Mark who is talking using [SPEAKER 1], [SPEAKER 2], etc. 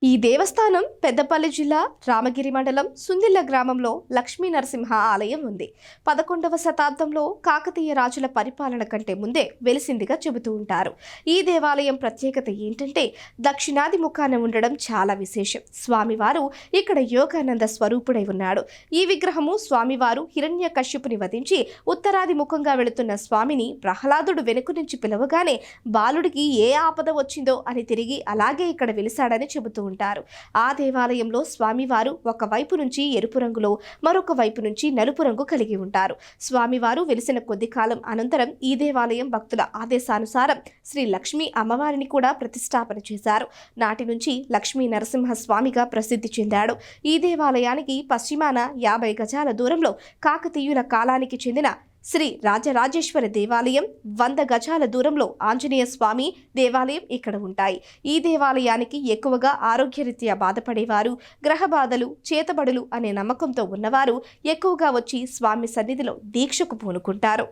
[SPEAKER 1] ఈ దేవస్థానం పెద్దపల్లి జిల్లా రామగిరి మండలం సుందిల్ల గ్రామంలో లక్ష్మీ నరసింహ ఆలయం ఉంది. 11వ శతాబ్దంలో కాకతీయ రాజుల పరిపాలన కంటే ముందే వెలిసిందిగా చెబుతూ ఉంటారు. ఈ దేవాలయం ప్రత్యేకత ఏంటంటే దక్షిణాది ముఖాన ఉండడం చాలా విశేషం. స్వామివారు ఇక్కడ యోగానంద స్వరూపుడై ఉన్నాడు. ఈ విగ్రహము స్వామివారు హిరణ్యకశ్యపుని వధించి ఉత్తరాది ముఖంగా వెళుతున్న స్వామిని ప్రహ్లాదుడు వెనుక నుంచి పిలవగానే బాలుడికి ఏ ఆపద వచ్చిందో అని తిరిగి అలాగే ఇక్కడ వెలిసాడని చెబుతూ ఉంటారు. ఆ దేవాలయంలో స్వామివారు ఒక వైపు నుంచి ఎరుపు రంగులో మరొక వైపు నుంచి నలుపు రంగు కలిగి ఉంటారు. స్వామివారు వెలిసిన కొద్ది కాలం అనంతరం ఈ దేవాలయం భక్తుల ఆదేశానుసారం శ్రీ లక్ష్మీ అమ్మవారిని కూడా ప్రతిష్టాపన చేశారు. నాటి నుంచి లక్ష్మీ నరసింహ స్వామిగా ప్రసిద్ధి చెందాడు. ఈ దేవాలయానికి పశ్చిమాన 50 గజాల దూరంలో కాకతీయుల కాలానికి చెందిన శ్రీ రాజరాజేశ్వర దేవాలయం, 100 గజాల దూరంలో ఆంజనేయ స్వామి దేవాలయం ఇక్కడ ఉంటాయి. ఈ దేవాలయానికి ఎక్కువగా ఆరోగ్యరీత్యా బాధపడేవారు, గ్రహ బాధలు, చేతబడులు అనే నమ్మకంతో ఉన్నవారు ఎక్కువగా వచ్చి స్వామి సన్నిధిలో దీక్షకు పూనుకుంటారు.